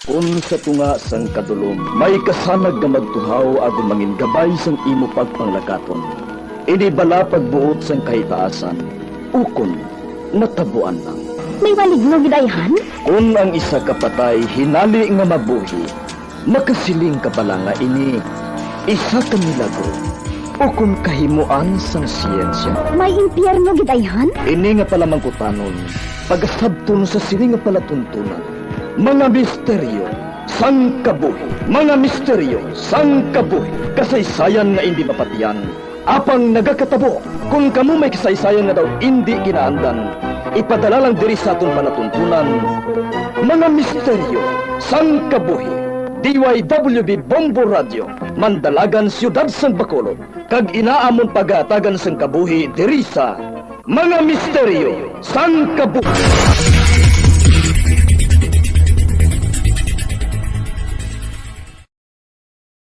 Kung sa tunga sang kadulom, may kasanag nga magtuhaw agon mangin gabay sang imo pagpanglakaton. Ini bala pagbuot sang kahitaasan, ukon natabuan lang. May maligno gidayhan? Kung ang isa kapatay hinali nga mabuhi, makasiling ka bala nga ini isa ka milagro o kung kahimuan sang siyensya. May impyerno gidayhan? Ini nga pala mangkutanon, pagasabton sa sili nga palatuntunan. Mga misteryo, sang kabuhi. Mga misteryo, sang kabuhi. Kasaysayan nga hindi mapatiyan. Apang nagakatabo, kung kamo may kasaysayan nga daw hindi ginaandan, ipadala lang diri sa atong palatuntunan. Mga misteryo, sang kabuhi. DYWB Bombo Radio, Mandalagan, Siyudad San Bacolod. Kag inaamon pagatagan sang kabuhi diri sa Mga Misteryo, sang kabuhi.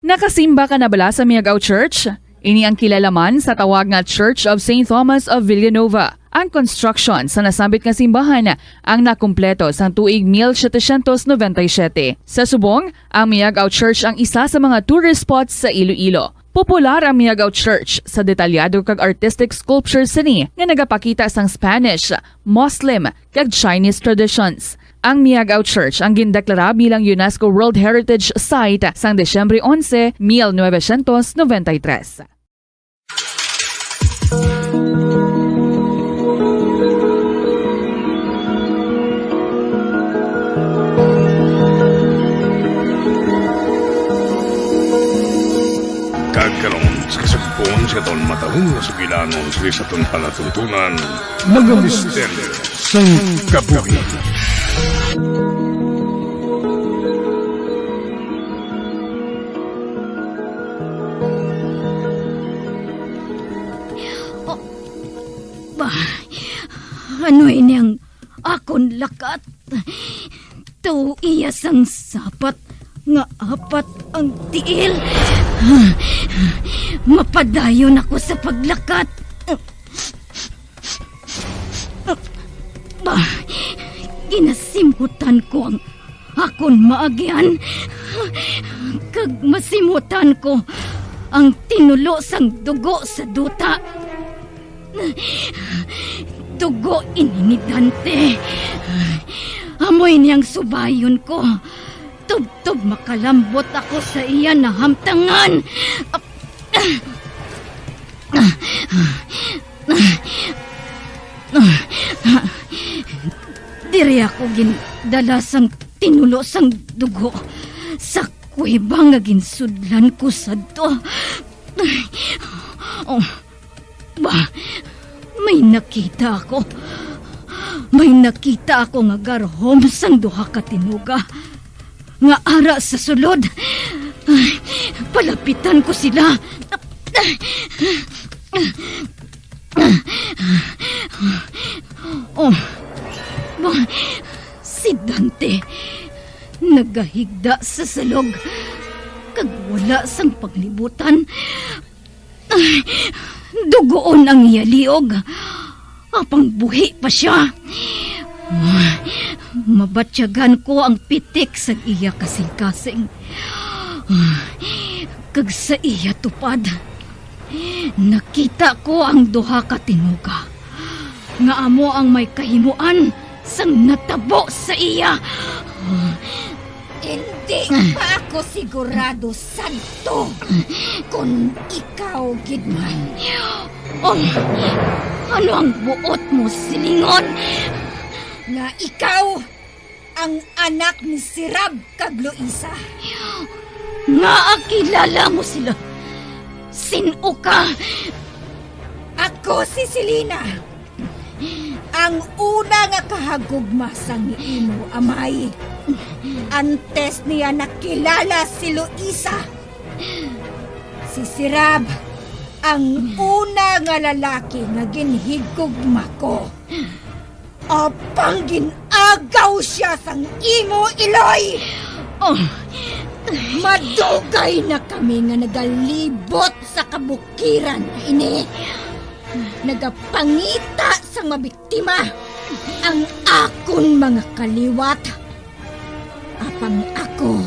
Nakasimba ka na bala sa Miagaw Church? Ini ang kilalaman sa tawag nga Church of St. Thomas of Villanova. Ang construction sa nasabit nga simbahan ang nakumpleto sa tuig 1797. Sa subong, ang Miagaw Church ang isa sa mga tourist spots sa Iloilo. Popular ang Miagaw Church sa detalyado kag artistic sculptures sini nga nagapakita sang Spanish, Muslim kag Chinese traditions. Ang Miagaw Church ang gindeklara bilang UNESCO World Heritage Site sang Desyembre 11, 1993. Kagkaroon sa kasagpon sa taon matahong na sugilanon sa itong palatuntunan, mga misteryo sa kabuhi. Ano ini ang akon lakat? Iya sang sapat nga apat ang tiil. Mapadayon ako sa paglakat. Ginasimutan ko ang akon maagyan. Kag masimutan ko ang tinulo sang dugo sa duta. Dugo ini ni Dante. Amoy niyang subayon ko. Tub-tub makalambot ako sa iya na hamtangan. Diri ako gindala sang tinulo sang dugo. Sa kuweba nga ginsudlan ko sa to. May nakita ako. May nakita ako nga garhom sang duha ka tinuga. Nga ara sa sulod. Palapitan ko sila. Si Dante nagahigda sa salog. Kag wala sang paglibutan. Dugoon ang iya liog. Apang buhi pa siya. Mabatyagan ko ang pitik sa iya kasing-kasing. Kag sa iya tupad, nakita ko ang duha ka tinuga. Nga amo ang may kahimuan sang natabo sa iya. Hindi pa ako sigurado, Santo, kung ikaw, Gidman. Ano ang buot mo, silingon? Nga ikaw ang anak ni Sirab kag Luisa. Nga kilala mo sila. Sino ka? Ako si Selena. Ang una nga kahagugma sang imo amay. Antes niya nakilala si Luisa. Si Sirab ang una nga lalaki nga ginhigugma ko. Apang ginagaw siya sang imo, Iloy. Madugay na kami nga nagalibot sa kabukiran ini. Nagapangita sa mabiktima ang akon mga kaliwat. apang ako.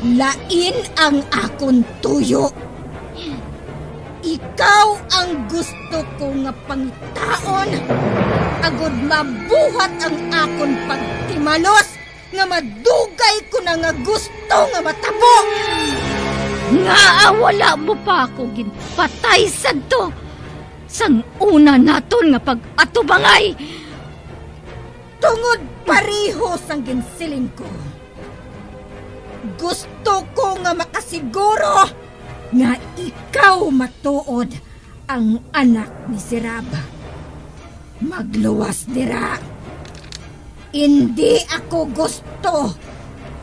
Lain ang akon tuyo. Ikaw ang gusto ko nga pangitaon. Agod mabuhat ang akon pagtimalos nga madugay ko na nga gusto nga matabo. Nga wala mo pa ako ginpatay sadto. Sang una naton nga pag-atubangay. Tungod pareho sang ginsiling ko. Gusto ko nga makasiguro nga ikaw matuod ang anak ni Sirab. Magluwas dira. Hindi ako gusto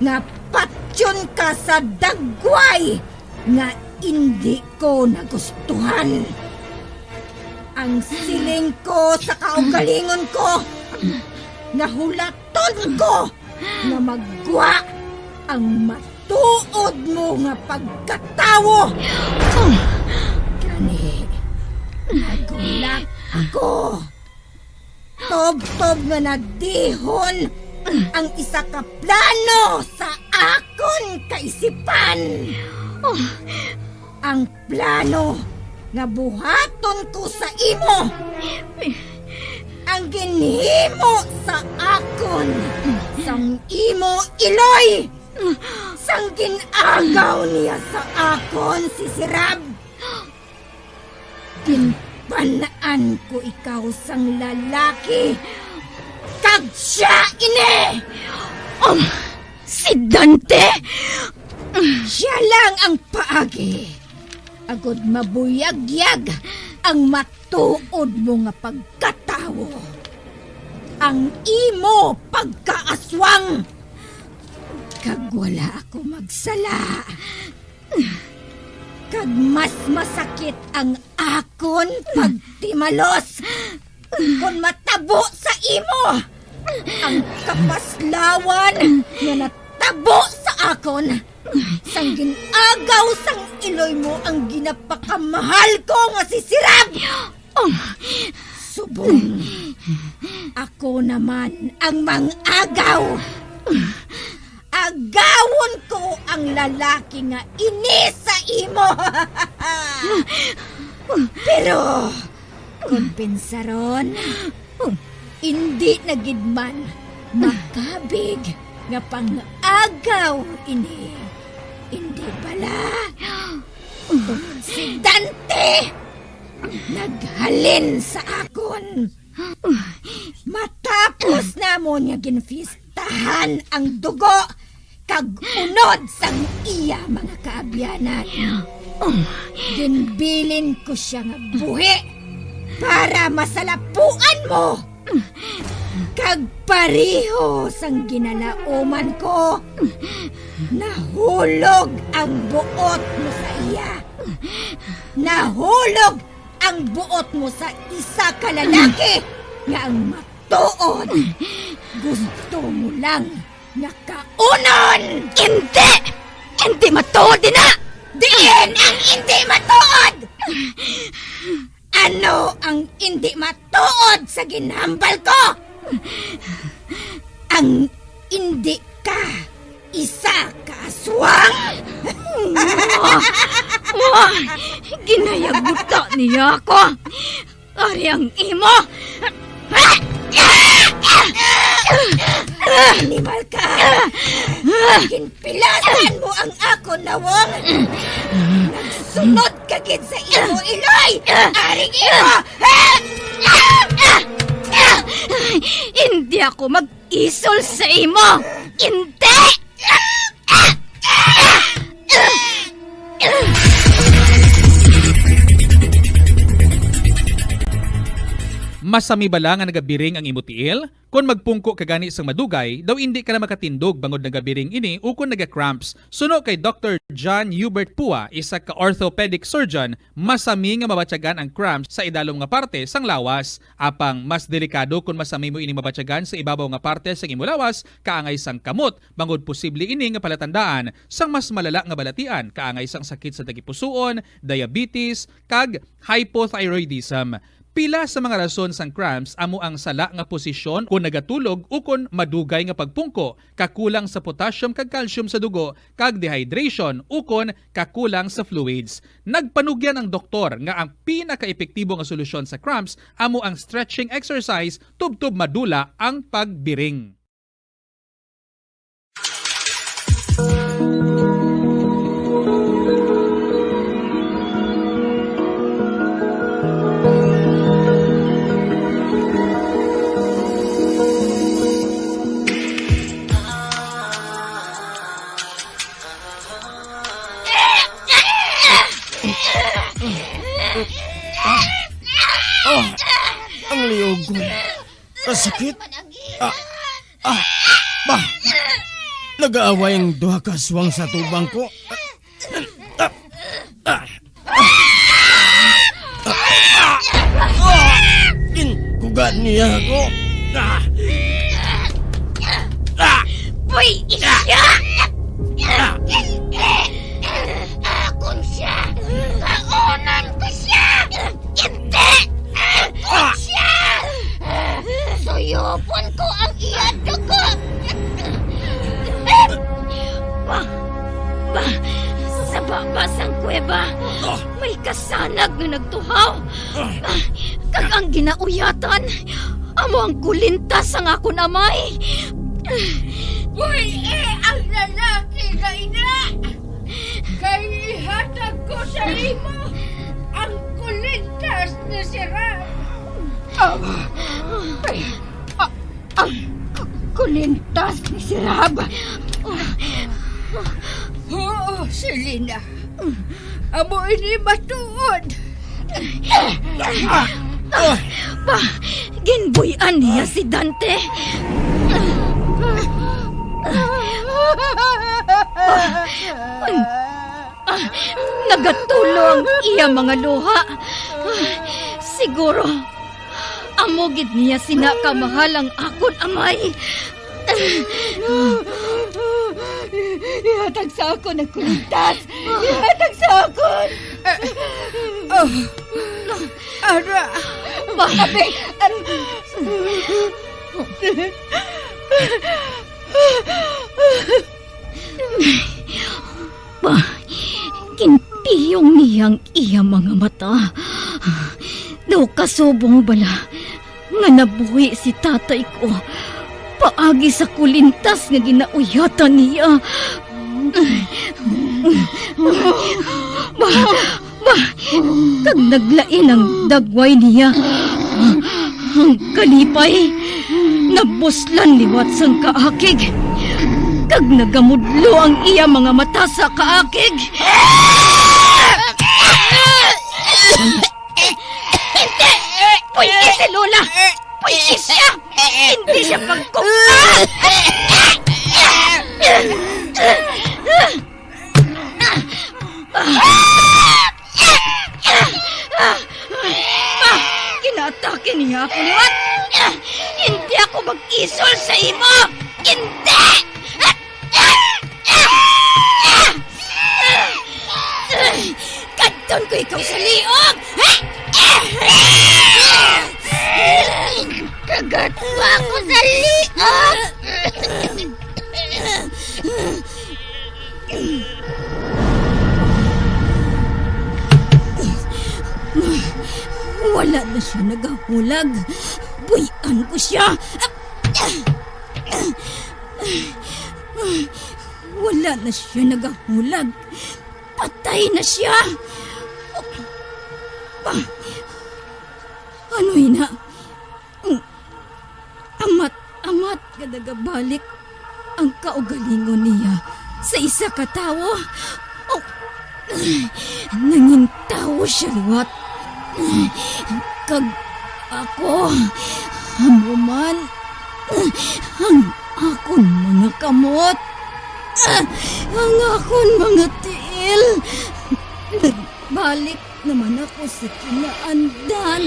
nga patyon ka sa dagway nga hindi ko nagustuhan. Ang siling ko sa kaugalingon ko, nahulaton ko na magwa ang matuod mo nga pagkatawo. Gani, nagulat ako. Tob-tob nga nadihon ang isa ka plano sa akon kaisipan. Ang plano nga buhaton ko sa imo. Ang ginhimo sa akon sang imo iloy. Sang ginagaw niya sa akon si Sirab. Ginpanaan ko ikaw sang lalaki. Kag siya ini. Si Dante! Siya lang ang paagi. Agod mabuyagyag ang matuod mo nga pagkatawo. Ang imo pagkaaswang. Kag wala ako magsala. Kag mas masakit ang akon pagtimalos kung matabo sa imo. Ang kapaslawan nga natabo sa akon. Sang ginagaw sang iloy mo ang ginapakamahal ko nga si Sirab. Subong, ako naman ang mangagaw. Agawon ko ang lalaki nga ini sa imo. Pero, kung pinsaron, hindi na gid man makabig nga pang-agaw ini. Hindi bala. Si Dante naghalin sa akon. Matapos namon nga ginfistahan ang dugo kag unod sang iya mga kaabyanan. Ginbilin ko siya nga buhi para masalapuan mo. Kag pareho sang ginalauman ko, nahulog ang buot mo sa iya. Nahulog ang buot mo sa isa ka lalaki nga ang matuod. Gusto mo lang nakaunon. Hindi! Hindi matuod din na! Diin ang hindi matuod! Ano ang hindi matuod sa ginhambal ko? Ang hindi ka isa kaaswang. Ginayaguta niya ako. Ari ang imo. Animal ka. Ginpilasan mo ang ako nawang. Nagsunod ka gid sa imo iloy. Aring imo. Hindi ako mag-isol sa imo. Hindi! Masami bala nga nagabiring ang imo tiil? Kung magpungko ka gani sang madugay, daw hindi ka na makatindog bangod nagabiring ini o kung naga-cramps. Suno kay Dr. John Hubert Pua, isa ka orthopedic surgeon, masami nga mabatyagan ang cramps sa idalom nga parte sang lawas. Apang mas delikado kung masami mo ini mabatyagan sa ibabaw nga parte sang imo lawas, kaangay sang kamot, bangod posible ini nga palatandaan sang mas malala nga balatian, kaangay sang sakit sa tagipusoon, diabetes, kag hypothyroidism. Pila sa mga rason sang cramps amo ang sala nga posisyon kung nagatulog o kung madugay nga pagpungko, kakulang sa potassium kag calcium sa dugo, kag dehydration o kung kakulang sa fluids. Nagpanugyan ang doktor nga ang pinaka-epektibo nga solusyon sa cramps amo ang stretching exercise tubtob madula ang pagbiring. Ang liog ko. Kasakit. Nag-aaway ang duha ka aswang sa tubang ko. Kugat niya ako. Uy, isya! Akon siya! Kaonan ko siya! Hindi! Akon siya! Suyopon ko ang iyad ko! Sa babas ang kuweba, may kasanag na nagtuhaw. Kag ang ginauyatan, amo ang kulintas ang akon amay. Uy, ang lalaki nga ina! Kay ihatag ko sa imo ang kulintas na sira. Ang kulintas ni Sirab. Oo, Selena. Amo ini matuod. Ginbuyan niya si Dante. Nagatulo ang iya mga luha. Siguro, amogid niya sinakamahal ang akon amay. Ihatag sa ako ng kulintas. Ihatag sa ako. Ara. Mahabi. Kintiyong niyang iya mga mata. Daw kasubong bala nga nabuhi si tatay ko. Paagi sa kulintas nga ginauyatan niya. Kag naglain ang dagway niya. Ang kalipay, nabuslan liwat sang kaakig. Kag nagamudlo ang iya mga mata sa kaakig. Hindi! Pwede si Lola! Pwede siya! Hindi siya pagkumpal! Kinaatake niya ako liwat! Hindi ako mag-isol sa imo! Hindi! Kadton ko ikaw sa liog! Kagat pa ako sa liog! Wala na siya nagahulag. Buyan ko siya. Wala na siya nagahulag. Patay na siya. Ano ina? Amat kadagabalik ang kaugalingon niya sa isa ka tawo. Nangintawo siya liwat. Kag ako, hamuman, ang akon mga kamot, ang akon mga tiil. Nagbalik naman ako sa kinaandan.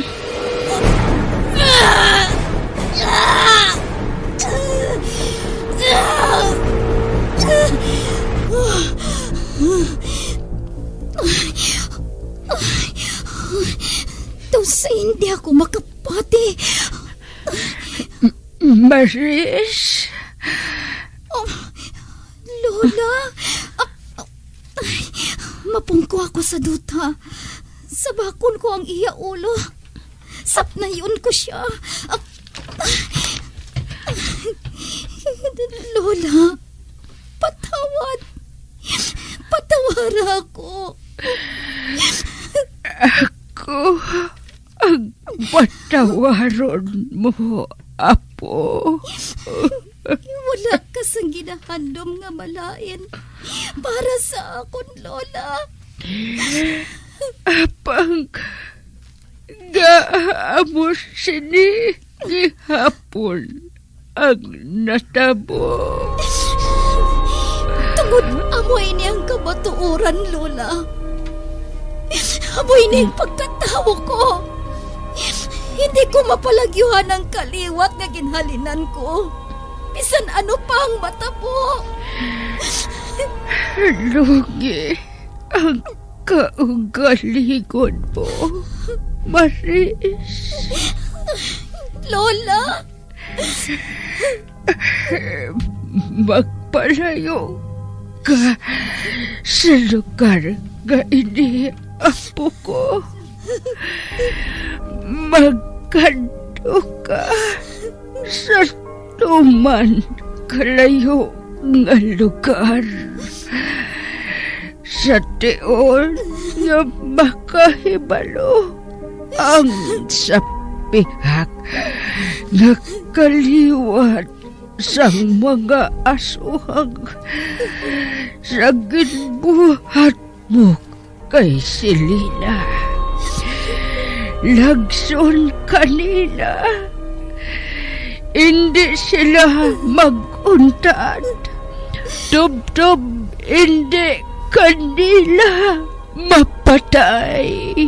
Hindi ako makapati. Maris? Oh, Lola? Mapungko ako sa duta. Sa bakon ko ang iya ulo. Sapnayon ko siya. Lola, patawad. Patawara ako. Ako ang patawaron mo, Apo. Wala ka sang ginahandom nga malain para sa akon, Lola. Apang gaamos sini gihapon ang natabo. Tungod amoy niyang kabatuoran, Lola. Amoy niyang pagkatawo ko. Hindi ko mapalagyuhan ang kaliwat nga ginhalinan ko. Bisan ano pa ang matabo. Lugi ang kaugalingon mo, Maris. Lola! Magpalayo ka sa lugar nga ini, Apo ko. Magkanto ka sa tuman kalayo nga lugar. Sa tiyon nga makahibalo ang sapihak nga kaliwat sa mga asuhang sa ginbuhat mo kay Selena. Lagson kanila. Hindi sila mag-untad. Tub-tub, hindi kanila mapatay.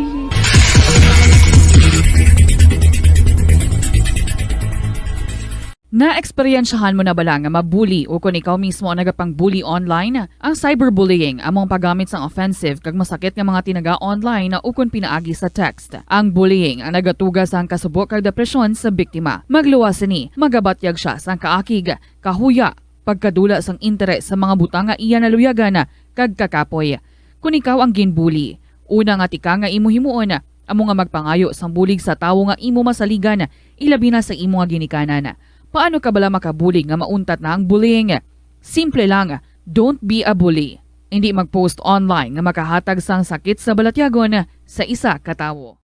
Na-eksperyensyahan mo na bala nga mabuli o kung ikaw mismo ang nagapang-bully online? Ang cyberbullying among paggamit sang offensive kag masakit nga mga tinaga online na ukon pinaagi sa text. Ang bullying ang nagatuga sang kasubok kag depresyon sa biktima. Magluwas ni, magabatyag siya sang kaakig, kahuya, pagkadula sang interes sa mga butang nga iya naluyagan kag kakapoy. Kung ikaw ang ginbully, una nga tika nga imo himuon, amo nga magpangayo sang bulig sa tawo nga imo masaligan, ilabi na sa imo nga ginikanan. Paano ka bala makabuli nga mauntat na ang bullying? Simple lang, don't be a bully. Hindi mag-post online nga makahatag sang sakit sa balatyagon sa isa ka tawo.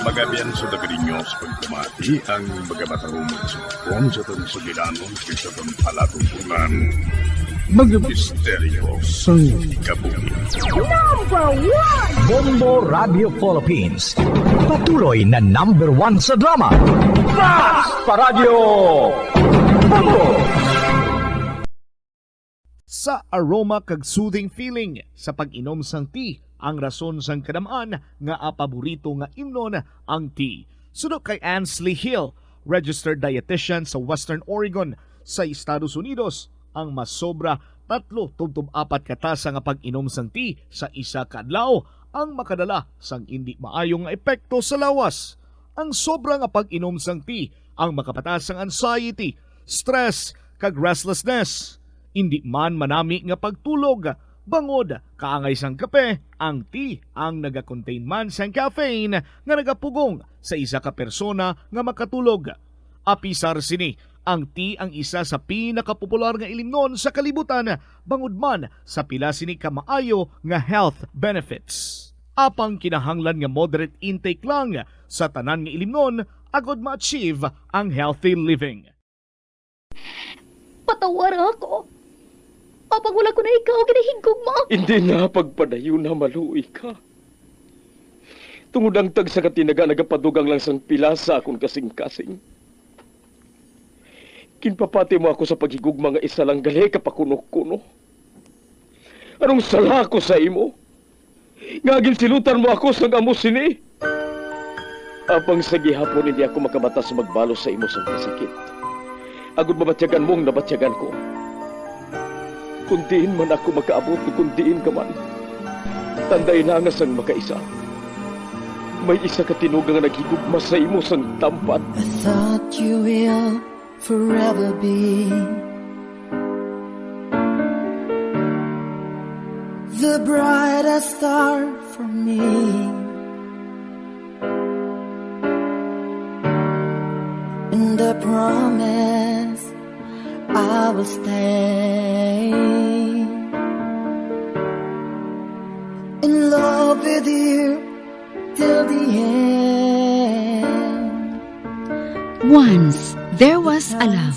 Magabian sa dagarinyos pagkumati ang magabatahong sukong sa itong sugilanon sa itong palatuntunan. Mga misteryo sa Kabuhi. Bombo Radio Philippines. Patuloy na #1 sa drama. Mas Paradyo Bombo! Sa aroma kag soothing feeling sa pag-inom sang tea, ang rason sang kadamaan nga paborito nga imnon ang tea. Sunod kay Ansley Hill, registered dietitian sa Western Oregon sa Estados Unidos, ang mas sobra 3-4 katasa nga pag-inom sang tea sa isa ka adlaw ang makadala sang hindi maayong nga epekto sa lawas. Ang sobra nga pag-inom sang tea ang makapatas sang anxiety, stress kag restlessness. Hindi man manami nga pagtulog, bangod kaangay sang kape, ang tea ang naga-contain man sang caffeine nga nagapugong sa isa ka persona nga makatulog. Apisar sini, ang tea ang isa sa pinakapopular nga ilimnon sa kalibutan, bangod man sa pila sini ka maayo nga health benefits. Apang kinahanglan nga moderate intake lang sa tanan nga ilimnon agod ma-achieve ang healthy living. Patawar ako. Kapag wala ko na ikaw, kinahigog mo. Hindi na pagpadayo na maluoy ka. Tungod ang tag sa katinaga nagapadugang lang sang pila sa akong kasing-kasing. Kinpapati mo ako sa paghigugma nga isa lang gali kapakuno-kuno. Anong sala ko sa imo? Ngagin silutan mo ako sa amo sini. Apang sa gihapon hindi ako makabatas magbalo sa imo sang kasakit. Agud mabatyagan mong nabatyagan ko. Kundiin man ako makaabot o kundiin ka man. Tanday na nga sang makaisa. May isa ka tinugang nga naghigugma sa imo sang tampan. I thought you will forever be the brightest star for me. And I promise I will stay in love with you till the end. Once, there was a love.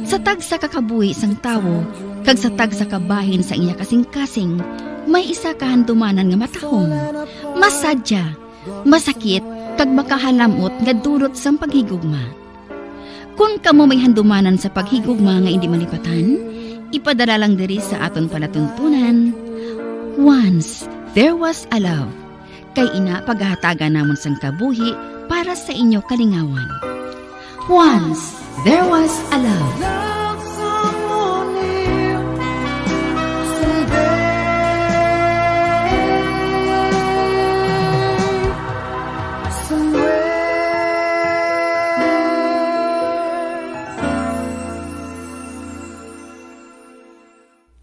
Sa tag sa kakabuhi sang tawo, kag sa tag sa kabahin sa iya kasing-kasing, may isa kahandumanan nga matahong. Masadya, masakit, kag makahalamot nga durot sang paghigugma. Kung kamo may handumanan sa paghigugma nga hindi malipatan, ipadala lang diri sa aton palatuntunan. Once, there was a love. Kay ina paghahatagan namon sang kabuhi para sa inyo kalingawan. Once, there was a love. Love someone new someday, somewhere.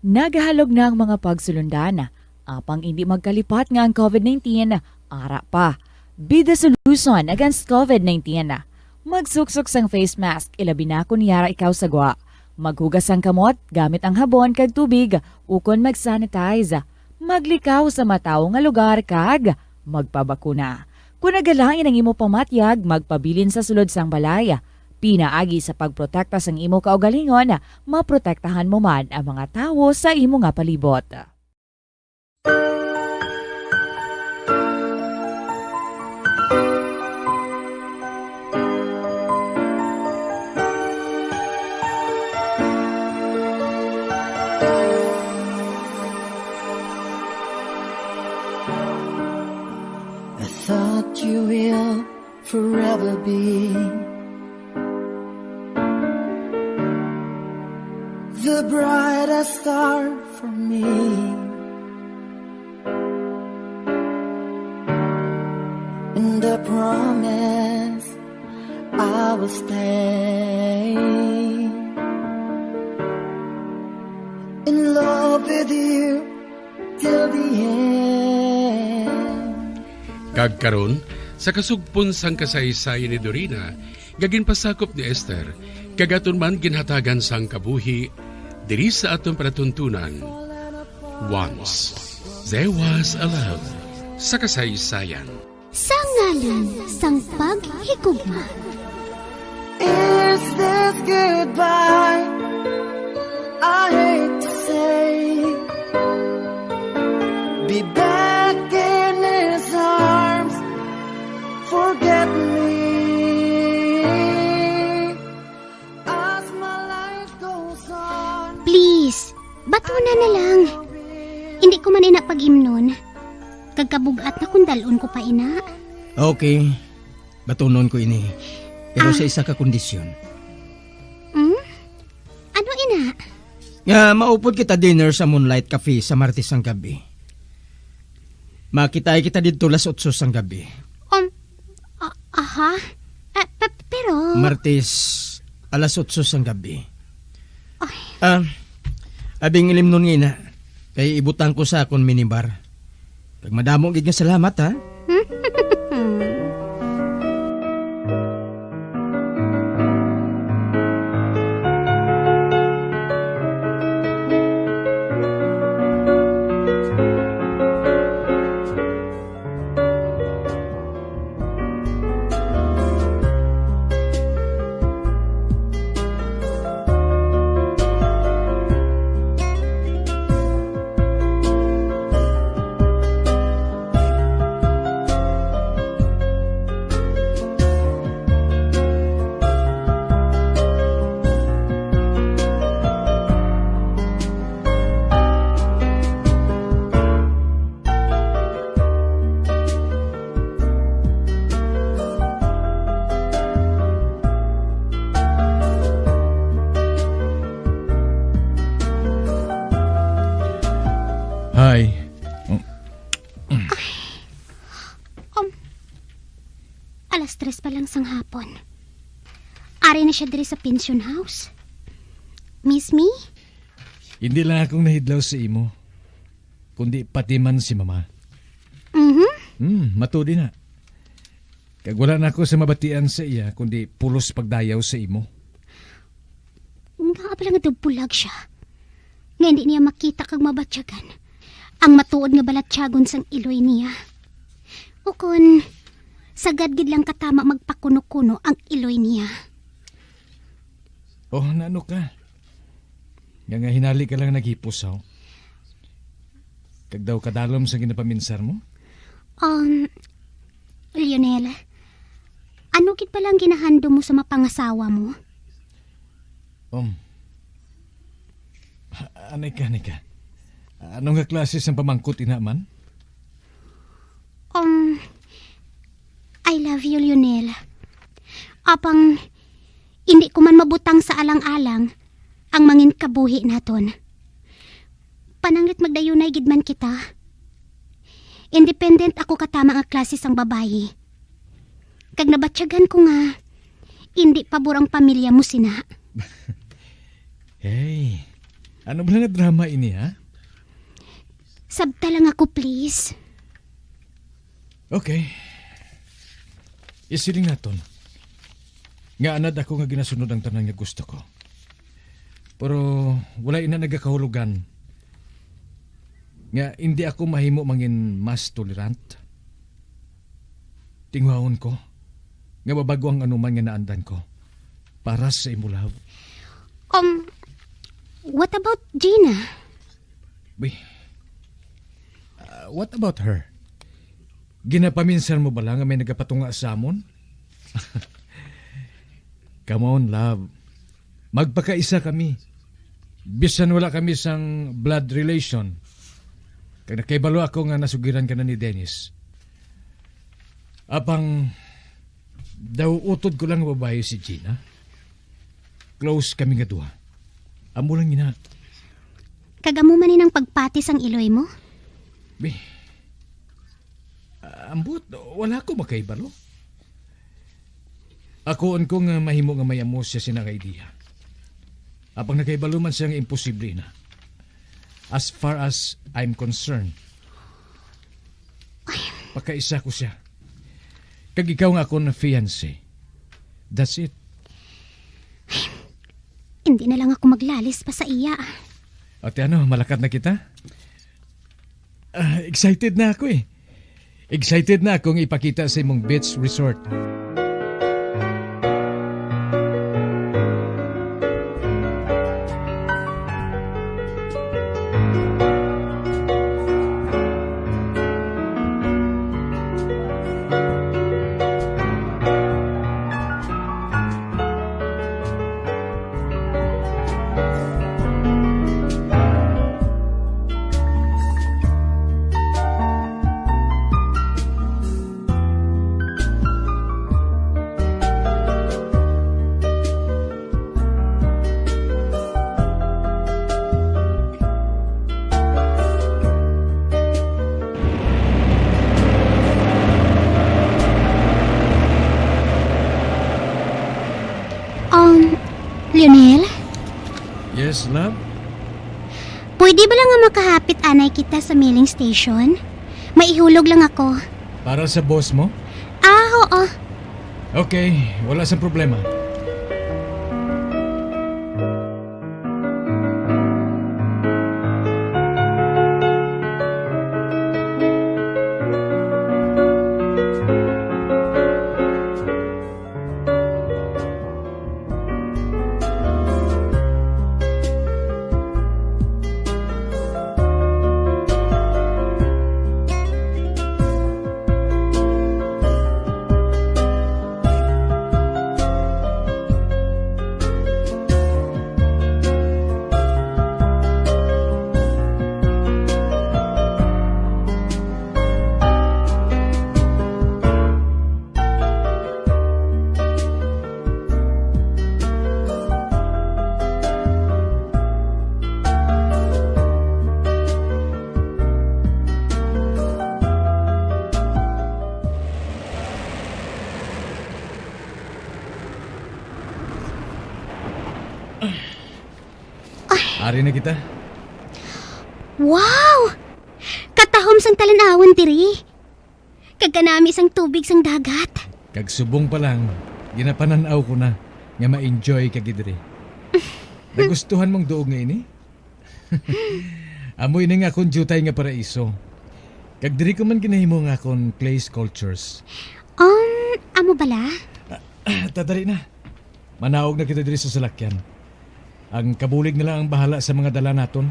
Nagahalog na ang mga pagsulundan. Apang hindi magkalipat nga ang COVID-19, ara pa. Be the solution against COVID-19. Magsuksok sang face mask, ilabi na kung yara ikaw sagwa. Maghugas ang kamot, gamit ang habon kag tubig, ukon mag-sanitize. Maglikaw sa mataw nga lugar kag magpabakuna. Kung nagalangin ang imo pamatyag, magpabilin sa sulod sang balay. Pinaagi sa pagprotekta sang imo kaugalingon, maprotektahan mo man ang mga tawo sa imo nga palibot. I thought you will forever be the brightest star for me. And I promise I will stay in love with you till the end. Kagkaron, sa kasugpon sang kasaysayan ni Dorina, gagin pasakop ni Esther, kagaton man ginhatagan sang kabuhi, diri sa atong palatuntunan. Once, there was a love sa kasaysayan. Sa ngalan sang paghigugma. Is this goodbye? I hate to say, be back in his arms, forget me as my life goes on. Please, batuna na lang. Hindi ko man inapag-imnon. Kagkabugat na kung dalon ko pa ina. Okay, batunon ko ini. Pero sa isa ka kondisyon. Ano ina? Nga maupod kita dinner sa Moonlight Cafe sa Martes ang gabi. Makitay kita dito las 8 sang gabi. Aha? Pero... Martes, alas 8 sang gabi. Abing ilim nun nga kay ibutang ko sa akong minibar. Pag madamong gid nga salamat ha. Hi. Alas 3 pa lang sang hapon. Ari na siya diri sa pension house. Miss me? Hindi lang akong nahidlaw sa imo, kundi pati man si mama. Matudi na. Kag wala na ako sa mabatian sa iya, kundi pulos pagdayaw sa imo. Nga pala nga pulag siya. Nga hindi niya makita kag mabatyagan. Ang matuod nga balatyagon sang iloy niya. O kun, sagad gid lang katama magpakuno-kuno ang iloy niya. Oh, naano ka? Nga hinali ka lang naghipusaw. Kag daw kadalom sa ginapaminsar mo? Lionel, ano gid palang ginahando mo sa mapangasawa mo? Anay ka. Ano nga klase ng pamangkot ina man? I love you, Lionel. Apang, hindi ko man mabutang sa alang-alang ang mangin kabuhi naton. Pananglit magdayunay gid man kita. Independent ako katama nga klase sang babayi. Kag nabatyagan ko nga, hindi paborang pamilya mo sina. Hey, ano ba nga drama ini ha? Sabta lang ako, please. Okay. Isiling naton. Nga anad ako nga ginasunod ang tanan nga gusto ko. Pero wala ina nagakahulugan. Nga hindi ako mahimo mangin mas tolerant. Tingwahon ko. Nga mabago ang anuman nga naandan ko. Para sa imo love. What about Gina? What about her? Ginapaminsan mo ba lang nga may nagapatunga sa amon? Come on, love. Magpakaisa kami. Bisan wala kami sang blood relation. Kaya nakaibalo ako nga nasugiran ka na ni Dennis. Apang daw utod ko lang babae si Gina. Close kami nga duha. Amo lang ina. Kagamo man ang pagpatis ang iloy mo? Ambot, wala ko makaibalo. Akoon ko nga mahimo nga mayamos siya sinang idea. Apang nakaibalo man siya nga imposible na. As far as I'm concerned. Pakaisa ko siya. Kag ikaw nga ako na fiancé. That's it. Hindi na lang ako maglalis pa sa iya. Ate ano, malakad na kita? Excited na ako eh. Excited na akong ipakita sa imong beach resort. Lionel? Yes, love? Pwede ba lang nga makahapit anay kita sa mailing station? Maihulog lang ako. Para sa boss mo? Oo. Okay, wala sa problema. Ari na kita. Wow! Katahom sang talanawon diri. Kagkanami sang tubig sang dagat. Kag subong pa lang, ginapananaw ko na nga ma-enjoy kag diri. Nagustuhan mong duog nga ini? Amoy na nga akong jutay nga paraiso. Kag diri ko man ginahimo nga akong clay sculptures. Amo bala? Tatari na. Manaog na kita diri sa salakyan. Ang kabulig na lang ang bahala sa mga dala naton.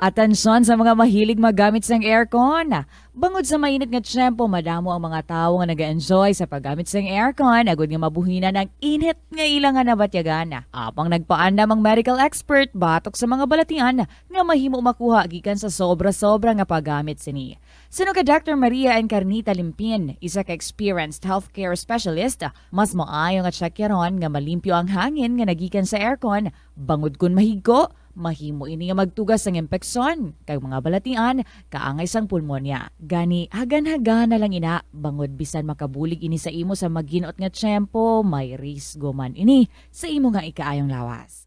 Atensyon sa mga mahilig magamit ng aircon. Bangod sa mainit nga tiyempo, madamo ang mga tao nga nag-enjoy sa paggamit ng aircon, agud nga mabuhina ng init nga ilangan na batyagan. Apang nagpaandam ang medical expert batok sa mga balatian nga mahimo makuha gikan sa sobra-sobra nga paggamit sini. Sino ka Dr. Maria Encarnita Limpin, isa ka experienced healthcare specialist, mas maayo nga tsakyaron nga malimpyo ang hangin nga nagikan sa aircon, bangod kun mahigo, mahimo ini nga magtugas ng impeksyon kay mga balatian kaangay sang pulmonya. Gani hagan-hagan na lang ina bangod bisan makabulig ini sa imo sa maginot nga tiyempo, may risgo man ini sa imo nga ikaayong lawas.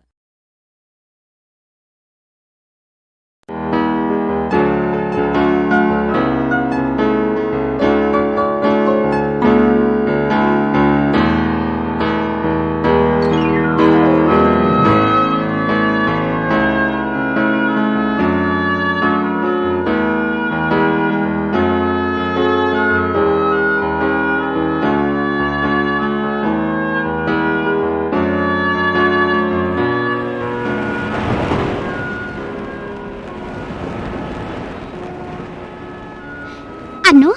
Ano?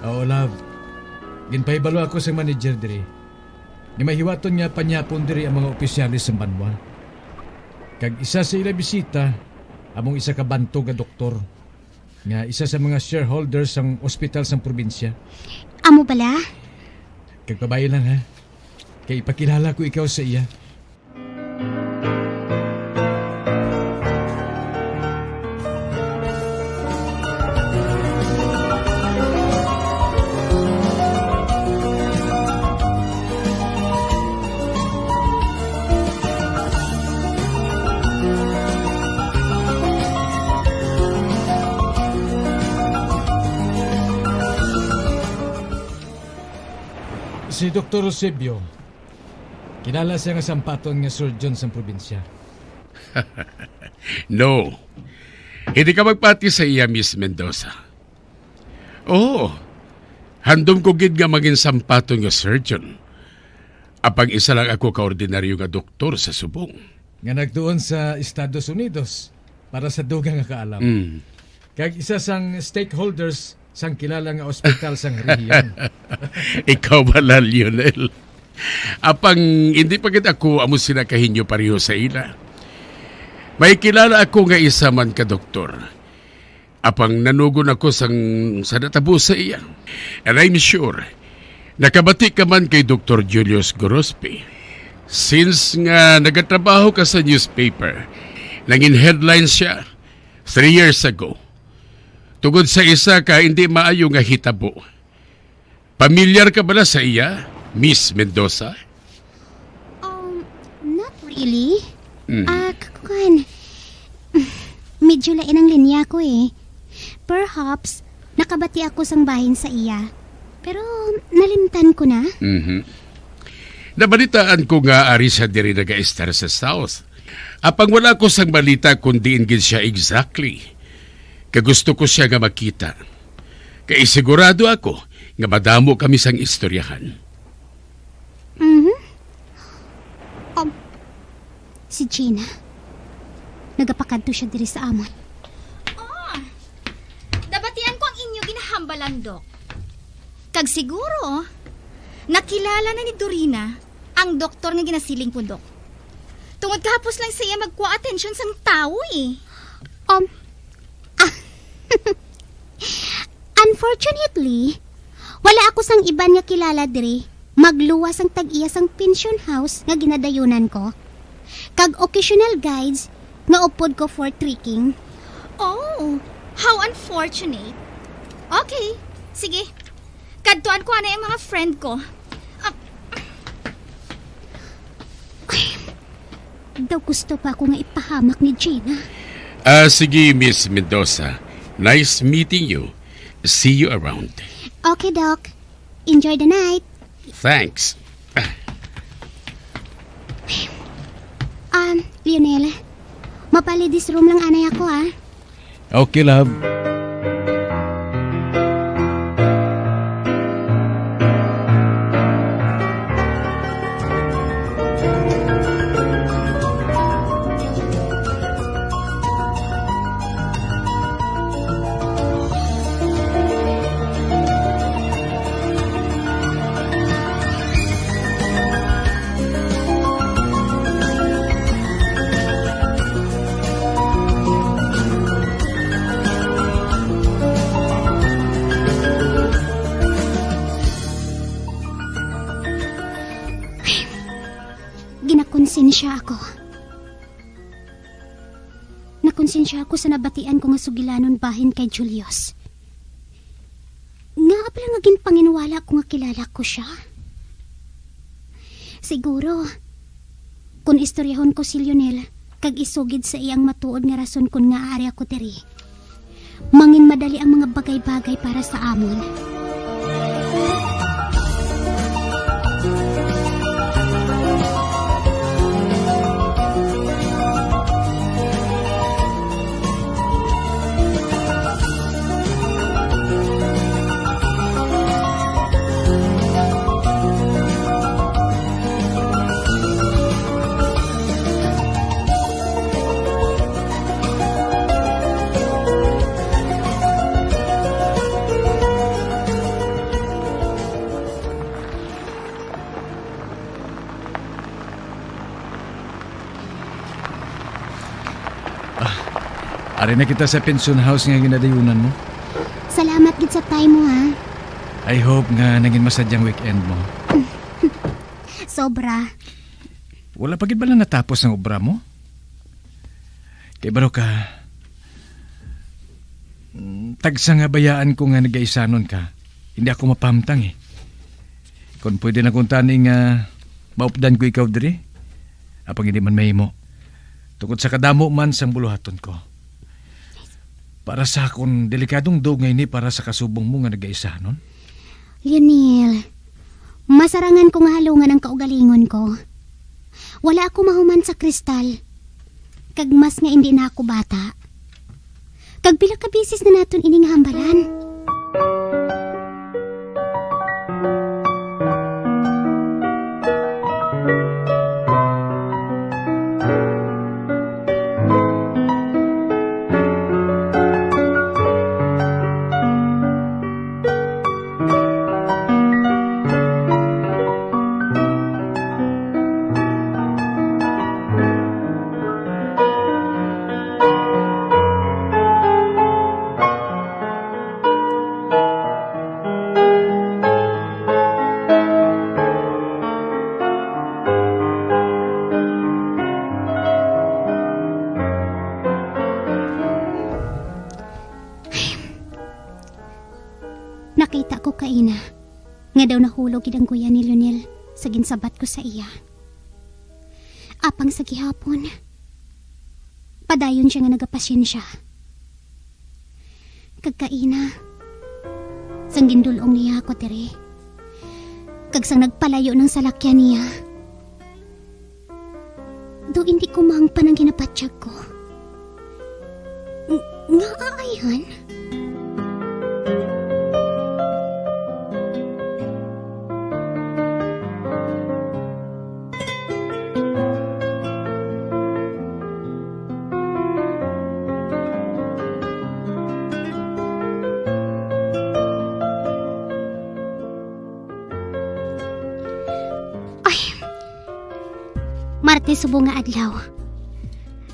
Oo, love. Ginpahibalo ako sa manager diri. Ni mahiwaton nga panyapon diri ang mga opisyalis sa banwa. Kag isa sa ila bisita, among isa ka bantog nga doktor. Nga isa sa mga shareholders sang ospital sang probinsya. Amo bala? Kag pabayo lang ha. Kay ipakilala ko ikaw sa iya. Si Dr. Eusebio, kilala siya nga sampaton nga surgeon sa probinsya. No. Hindi ka magpati sa iya, Miss Mendoza. Oo. Handom ko gid nga maging sampaton nga surgeon. Apang isa lang ako kaordinaryo nga doktor sa subong. Nga nagtuon sa Estados Unidos para sa dugang nga kaalam. Kag isa sang stakeholders sang kilala nga ospital sang rehiyon. Ikaw bala, Lionel. Apang hindi pa gid ako amo sila kahinyo pareho sa ila. May kilala ako nga isa man ka doktor. Apang nanugon ako sa natabo sa iya. And I'm sure, nakabati ka man kay Dr. Julius Gorospe. Since nga nagatrabaho ka sa newspaper, nangin headlines siya 3 years ago. Tungod sa isa ka hindi maayo nga hitabo. Pamilyar ka bala sa iya, Miss Mendoza? Not really. Kakuan. Medyo lain ang linya ko eh. Perhaps, nakabati ako sang bahin sa iya. Pero, nalimtan ko na. Nabalitaan ko nga ari sa diri naga-estar sa South. Apang wala ko sang balita kung diin gid siya exactly. Kagusto ko siya nga makita. Kay sigurado ako nga madamo kami sang istoryahan. Si Gina. Nagapakadto siya diri sa amon. Dabatian ko ang inyo ginahambalan, Dok. Kag siguro, nakilala na ni Dorina ang doktor nga ginasiling po, Dok. Tungod kahapos lang siya magkuha atensyon sang tao eh. Unfortunately, wala ako sang iban nga kilala diri. Magluwas ang tag-iya sang pension house nga ginadayunan ko. Kag occasional guides nga upod ko for trekking. Oh, how unfortunate. Okay, sige. Kadtuan ko ana yung mga friend ko. Daw gusto pa ako nga ipahamak ni Gina. Sige, Miss Mendoza. Nice meeting you. See you around. Okay, Doc. Enjoy the night. Thanks. Lionel, mapalidis room lang anay ako, ah. Okay, love. Nakonsensya ako. Nakonsensya ako sa nabatian ko nga sugilanon bahin kay Julius. Nga pala nga ginpanginwala ko nga kilala ko siya. Siguro, kung istoryahon ko si Lionel, kag isugid sa iyang matuod nga rason kun nga ari ako diri, mangin madali ang mga bagay-bagay para sa amon. Ari na kita sa pension house nga ginadayunan mo. Salamat gid sa time mo, ha. I hope nga naging masadyang weekend mo. Sobra. Wala pa gid ba lang natapos ang obra mo? Kay baro ka, tagsa nga bayaan ko nga nagaisanon ka. Hindi ako mapamtang eh. Kung pwede na kung taning maupdan ko ikaw diri, apang hindi man mahimo. Tungkol sa kadamo man sang buluhaton ko. Para sa akong delikadong dog ngayon para sa kasubong mo nga nag-aisanon. Lionel, masarangan ko nga halungan ang kaugalingon ko. Wala ako mahuman sa kristal. Kag mas nga hindi na ako bata. Kag pila ka bisis na naton ining hambalan. Nakita ko kaina nga daw nahulog gid kuya ni Lionel sa ginsabat ko sa iya. Apang sa gihapon, padayon siya nga nagapasyensya. Kagkaina, sang gindulong niya ako diri. Kag sang nagpalayo ng salakyan niya. Do hindi ko mangpan ang ginapatyag ko. Nga aayan? Martes subo nga adlaw.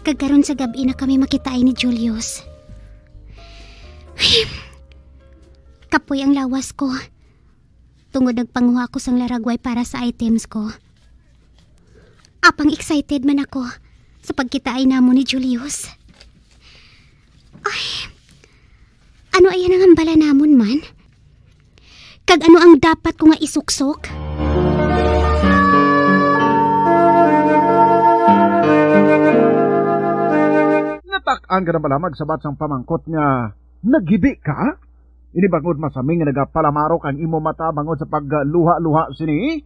Kagkaron sa gabi na kami makitaay ni Julius. Kapoy ang lawas ko. Tungod nagpanguha ko sang laragway para sa items ko. Apang excited man ako sa pagkitaay namo ni Julius. Ay, ano ayan ang hambala namon man? Kag ano ang dapat ko nga isuksok? Natak-ang ka na pala magsabat sang pamangkot nga nagibi ka? Ini bangod masaming nga nagapalamaro kang imo mata bangod sa pagluha-luha sini?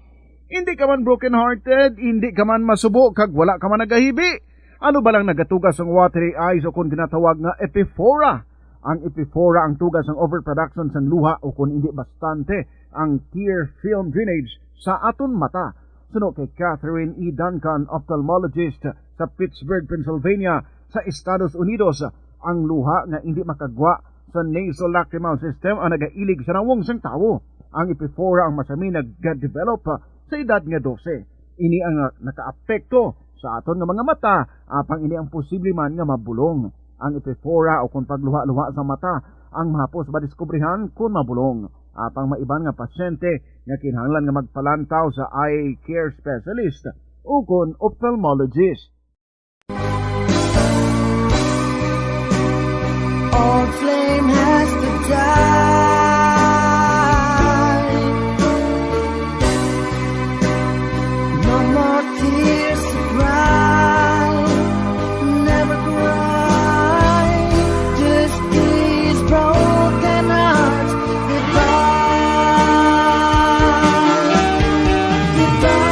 Hindi ka man broken-hearted, hindi ka man masubo, kag wala ka man nagahibi. Ano ba lang nagatugas ang watery eyes o kung tinatawag nga epiphora? Ang epiphora ang tugas ng overproduction sang luha o kung hindi bastante ang tear film drainage sa aton mata. Suno kay Catherine E. Duncan, ophthalmologist sa Pittsburgh, Pennsylvania, sa Estados Unidos, ang luha nga hindi makagwa sa nasolacrimal system ang nagailig sa nawong sang tawo. Ang epiphora ang masami nag-develop sa edad nga 12. Ini ang nakaapekto sa aton nga mga mata, apang ini ang posible man nga mabulong. Ang epiphora o kung pagluha-luha sa mata ang mahapos ba diskubrihan kung mabulong. Apang maiban nga pasyente nga kinahanglan nga magpalantaw sa eye care specialist o kung ophthalmologist. Old flame has to die. No more tears to cry. Never cry. Just these broken hearts. Goodbye. Goodbye.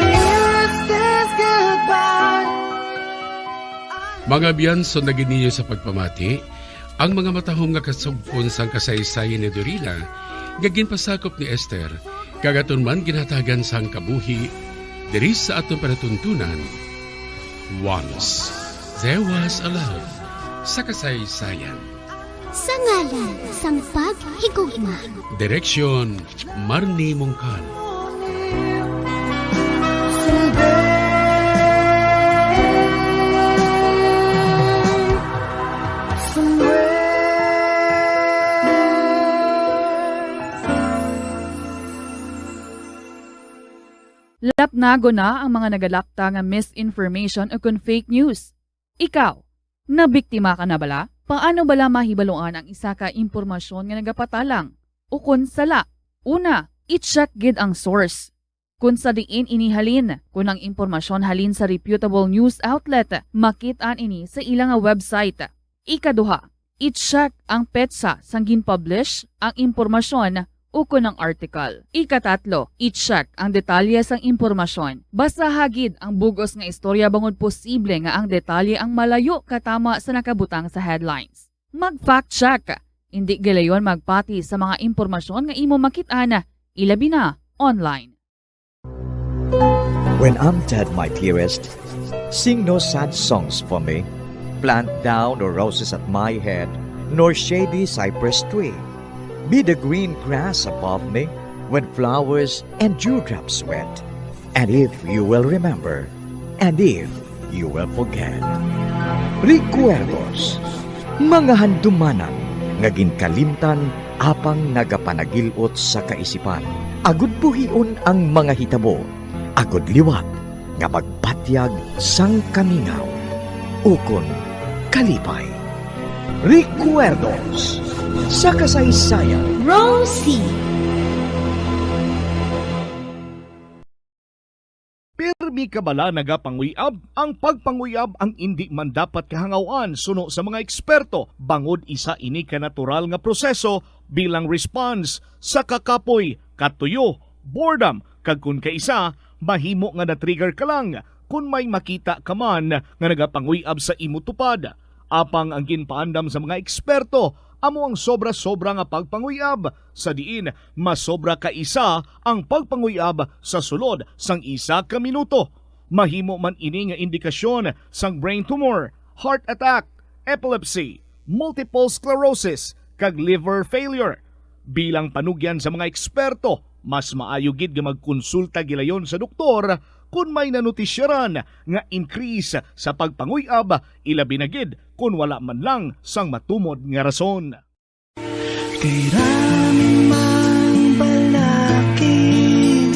Is this goodbye? Mga biyanso na giniyo sa pagpamati, ang mga matahom nga kasugpon sang kasaysayan ni Dorina, gagin pasakop ni Esther, kagaton man ginhatagan sang kabuhi, diri sa atong panatuntunan. Once, there was a love sa kasaysayan. Sa ngalan sang paghigugma. Direksyon, Marnie Mongkal. Lapnago na ang mga nagalapta nga misinformation o kung fake news. Ikaw, nabiktima ka na bala? Paano bala mahibaluan ang isa ka impormasyon nga nagapatalang? O kung sala, una, i-check gid ang source. Kung sa diin inihalin, kung ang impormasyon halin sa reputable news outlet, makitaan ini sa ilang nga website. Ikaduha, i-check ang petsa sang gin-publish ang impormasyon o kung ang article. Ikatatlo, i-check ang detalye sang impormasyon. Basta hagid ang bugos nga istorya bangod posible nga ang detalye ang malayo katama sa nakabutang sa headlines. Mag-fact check. Hindi gilayon magpati sa mga impormasyon nga imo makit-ana, ilabi na online. When I'm dead, my dearest, sing no sad songs for me. Plant down no roses at my head, nor shady cypress tree. Be the green grass above me when flowers and dewdrops wet. And if you will remember, and if you will forget. Recuerdos, mga handumanan, nga ginkalimtan apang nagapanagilot sa kaisipan. Agud buhion ang mga hitabo, agud liwat, nga magpatyag sang kamingaw. Ukon kalipay. Recuerdos sa kasaysayan. Rosie. Pirmi ka bala nagapanguyab? Ang pagpanguyab ang hindi man dapat kahangawan suno sa mga eksperto. Bangod isa ini ka natural nga proseso bilang response sa kakapoy, katuyo, boredom, kag kun kaisa, mahimo nga na-trigger ka lang kung may makita ka man nga nagapanguyab sa imo tupad. Apang ang ginpaandam sa mga eksperto, amo ang sobra-sobra nga pagpanguyab, sa diin masobra ka isa ang pagpanguyab sa sulod sang isa ka minuto. Mahimo man ini nga indikasyon sang brain tumor, heart attack, epilepsy, multiple sclerosis, kag liver failure. Bilang panugyan sa mga eksperto, mas maayo gid nga magkonsulta gilayon sa doktor kung may nanutisyaran nga increase sa pagpanguyab, ilabi na gid kung wala man lang sang matumod nga rason. Kay ramang balakid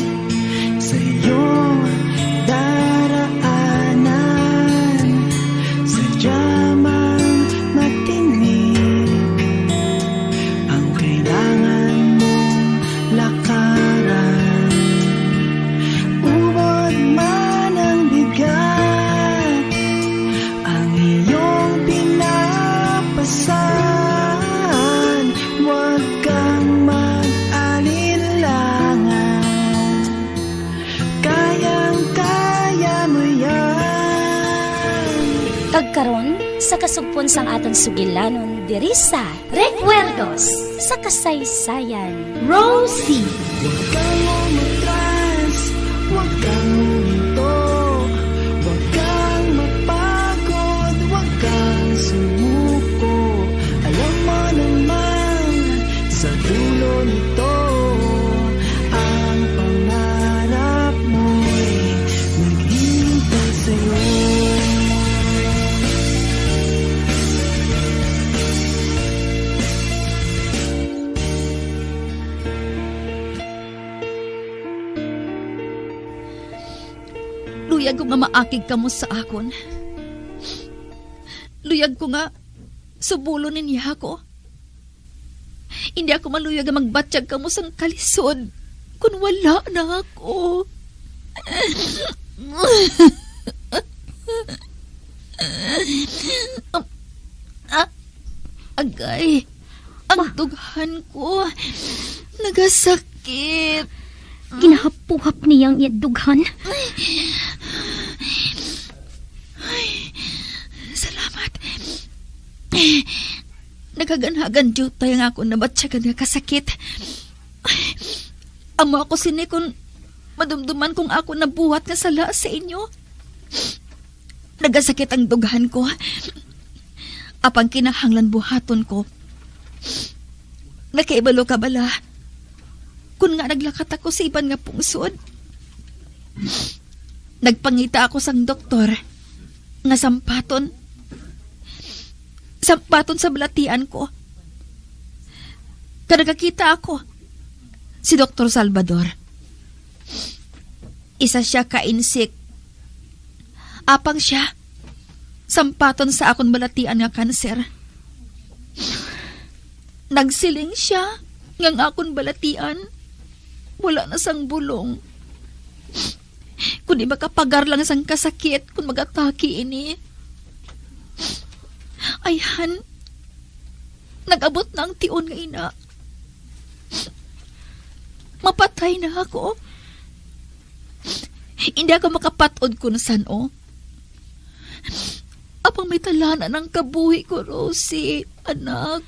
sa iyong daraanan, sadyamang matinig sa kasugpon sang aton sugilanon diri sa Recuerdos sa kasaysayan. Rosie. Huwag kang umatras, huwag kang huminto, huwag kang mapagod, huwag kang sumuko. Alam mo naman, sa dulo nito, ang pangarap mo'y naghihintay sa'yo. Luyag ko nga maakig ka mo sa akon. Luyag ko nga subulo niya ako. Hindi ako maluyag nga magbatsyag ka mo sang kalisod kung wala na ako. Agay, ang dughan ko nagasakit. Ginahapuhap niyang dughan. Salamat. Naghagan-hagan jutay nga ako na batsyagan nga kasakit. Amo ako sini kung madumduman kung ako nabuhat nga sala sa inyo. Nagasakit ang dughan ko. Apang kinahanglan buhaton ko. Nakaibalo ka bala. Kung nga naglakat ako sa iban nga pungsod. Nagpangita ako sang doktor nga sampaton sa balatian ko. Kadagakita ako si Dr. Salvador. Isa siya ka-insik. Apang siya sampaton sa akong balatian nga kanser. Nagsiling siya ngang akong balatian. Wala na sang bulong. Kung di makapagar lang sang kasakit kung magataki ini. Ayhan, nag-abot na ang tion nga ina. Mapatay na ako. Hindi ako makapatod kung saan o. Apang may talana ng kabuhi ko, Rosie, anak.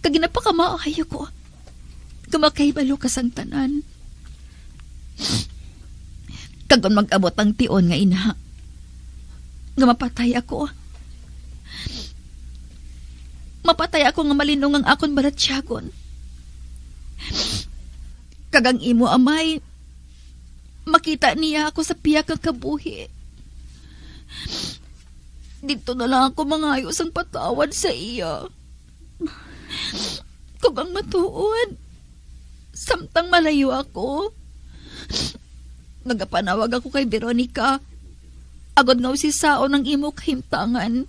Kaginapakamaaya ko. Kamakaibalo ka sang tanan. Kagon mag-abot ang tion nga ina. Nga mapatay ako. Mapatay ako nga malinong ang akon balatsyagon. Kagang imo amay, makita niya ako sa piyak ng kabuhi. Dito na lang ako mangayos ang patawad sa iya. Kagang matuod. Samtang malayo ako. Nagapanawag ako kay Veronica. Agad nga si sao ng imo kahimtangan.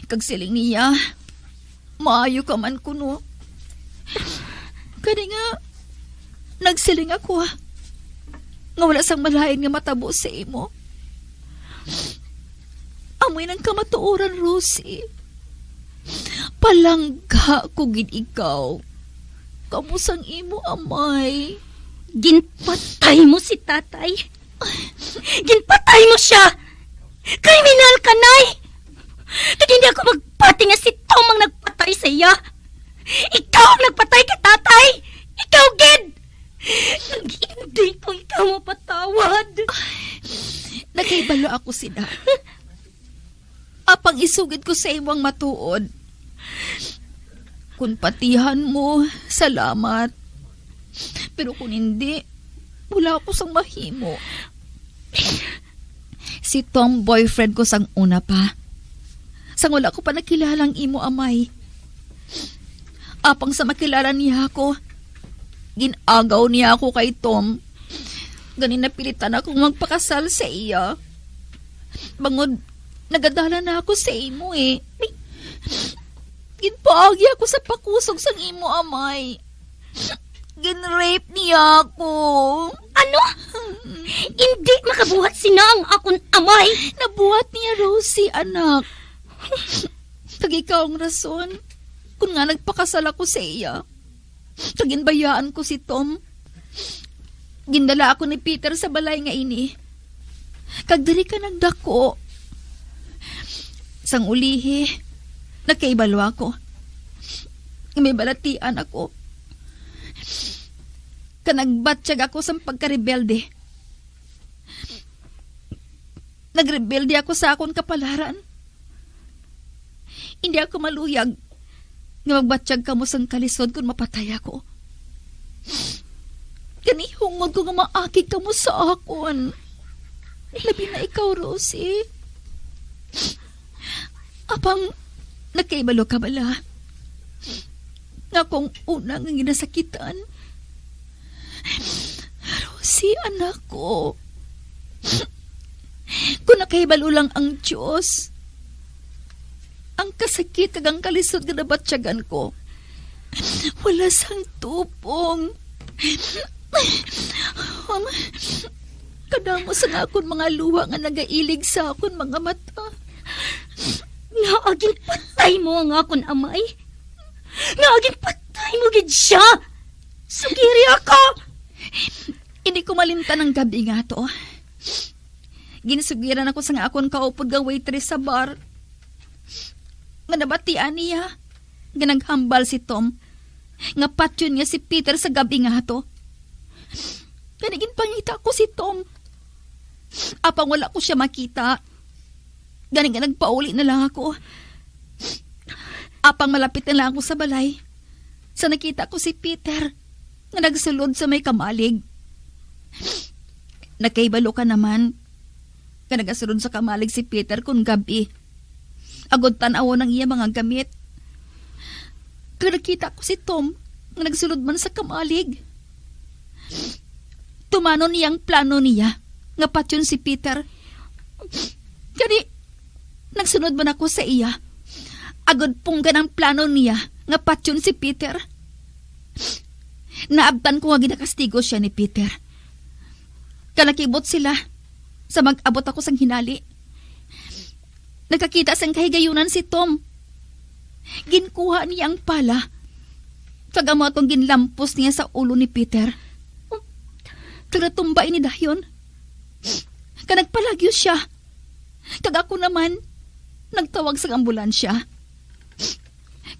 Kagsiling niya, maayo ka man kuno. Kani nga, nagsiling ako. Nga wala sang malayan nga matabo sa imo. Amoy ng kamatuoran, Rosie. Palangga ko gid ikaw. Kamusang imo amay. Ginpatay mo si tatay. Ginpatay mo siya. Kriminal ka, nay. Kaya hindi ako magpati nga si Tom ang nagpatay sa iya. Ikaw ang nagpatay kay tatay. Ikaw, gid. Hindi ko ikaw mapatawad. Nakaibalo ako sila. Apang isugid ko sa imong matuod. Kung patihan mo, salamat. Pero kung hindi, wala ako sang mahimo. Si Tom, boyfriend ko sang una pa. Sang wala ko pa nakilalang imo amay. Apang sa makilala niya ako, ginagaw niya ako kay Tom. Ganin napilitan akong magpakasal sa iya. Bangod, nagadala na ako sa imo eh. Ginpaagi ako sa pakusog sang imo amay. Ginrape niya ako. Ano? Hindi makabuhat sina ang akong amay. Nabuhat niya, Rosie, anak. Kag ikaw ang rason kung nga nagpakasal ako sa iya. Kaginbayaan ko si Tom. Gindala ako ni Peter sa balay nga ini. Kag diri ka nagdako. Sang ulihi, nakaibalo ako. May balatian ako. Kanagbatsyag ako sa pagkarebelde. Nagrebelde ako sa akong kapalaran. Hindi ako maluyag nga magbatsyag ka mo sang kalisod kung mapatay ako. Kanihungod ko nga maakig ka mo sa akon. Labi na ikaw, Rosie. Apang nakaibalo ka bala? Nga kung unang ginasakitan. Rosie, anak ko. Kung nakaibalo lang ang Diyos, ang kasakit kag ang kalisod nga nabatsyagan ko, wala sang tupong. Kadamo sa akon mga luha nga nagailig sa akon mga mata. Nga aging patay mo ang akon amay. Nga aging patay mo gid siya. Sugiri ako. Hindi ko malimtan ang gabi nga to. Ginsugiran ako sa nga akon kaupod nga waitress sa bar. Nga nabatian niya. Nga naghambal si Tom. Nga patyon niya si Peter sa gabi nga to. Kanigin pangita ko si Tom. Apang wala ko siya makita. Ganing nga nagpauli na lang ako. Apang malapit na lang ako sa balay. Sa nakita ko si Peter. Nga nagsulod sa may kamalig. Nakaibalo ka naman. Nga nagasulod sa kamalig si Peter kung gabi. Agod tanaw ng iya mga gamit. Kaya nakita ko si Tom nga nagsulod man sa kamalig. Tumano niyang plano niya nga patyon si Peter. Kani nagsunod man ako sa iya. Agod punggan ang plano niya nga patyon si Peter. Naabtan ko nga ginakastigo siya ni Peter. Kanakibot sila sa mag-abot ako sang hinali. Nakakita sang kahigayunan si Tom. Ginkuha niya ang pala. Kagamo atong ginlampos niya sa ulo ni Peter. Kagatumbay ni dayon. Kanagpalagyo siya. Kag ako naman, nagtawag sa ambulansya.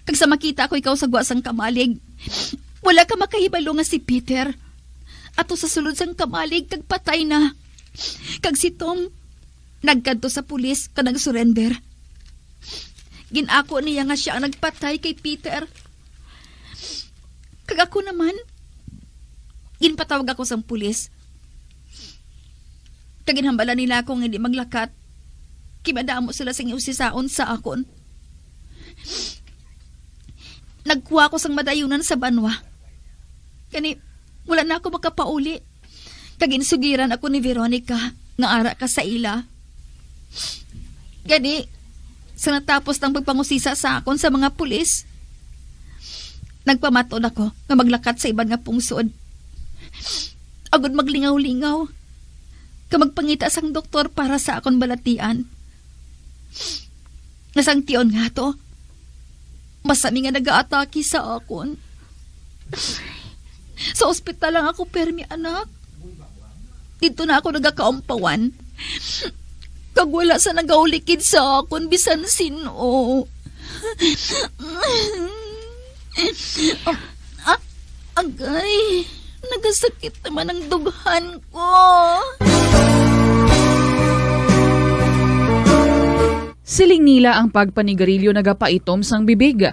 Kag sa makita ko ikaw sa gwasang kamalig, wala ka makahibalo nga si Peter. Ato sa sulod sang kamalig, kag patay na. Kag si Tom, nagkanto sa pulis, kag nag-surrender. Ginako niya nga siya ang nagpatay kay Peter. Kag ako naman, ginpatawag ako sa pulis. Kag ginhambala nila akong hindi maglakat. Kimadamo sila sa iusisaon sa akon. Nagkuha ko sang madayunan sa banwa. Kani, wala na ako makapauli. Kag insugiran ako ni Veronica nga ara ka sa ila. Gani, sa natapos ng pagpangusisa sa akon sa mga pulis, nagpamaton ako nga maglakat sa iban nga pungsod. Agod maglingaw-lingaw. Kamagpangita sang doktor para sa akon balatian. Nasang tiyon nga to. Masami nga nag-aatake sa akon. Sa ospital lang ako permi, anak. Dito na ako nagakaumpawan. Kag wala sa nagaulikid sa akon bisan sino. Agay, nagasakit naman ang dughan ko. Siling nila ang pagpanigarilyo nagapaitom sang bibig.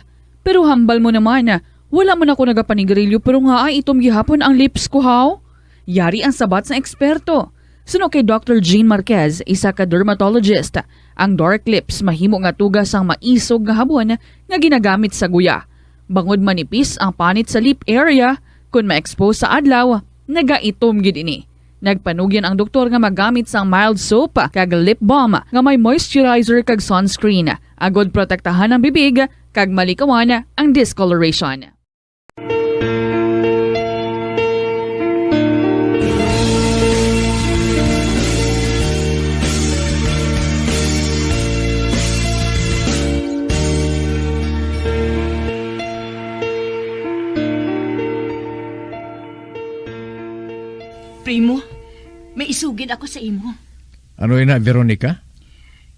Pero hambal mo naman na wala mo na ako nagapanigarilyo pero nga ay itom gihapon ang lips ko how? Yari ang sabat sa eksperto. Suno kay Dr. Jean Marquez, isa ka dermatologist. Ang dark lips mahimo nga tugas ang maisog nga habon nga ginagamit sa guya. Bangod manipis ang panit sa lip area kung ma-expose sa adlaw, nagaitom gid ini. Nagpanugyan ang doktor nga magamit sang mild soap kag lip balm nga may moisturizer kag sunscreen. Agod protektahan ang bibig kag malikawan ang discoloration. Primo, may isugid ako sa imo. Ano ina, Veronica?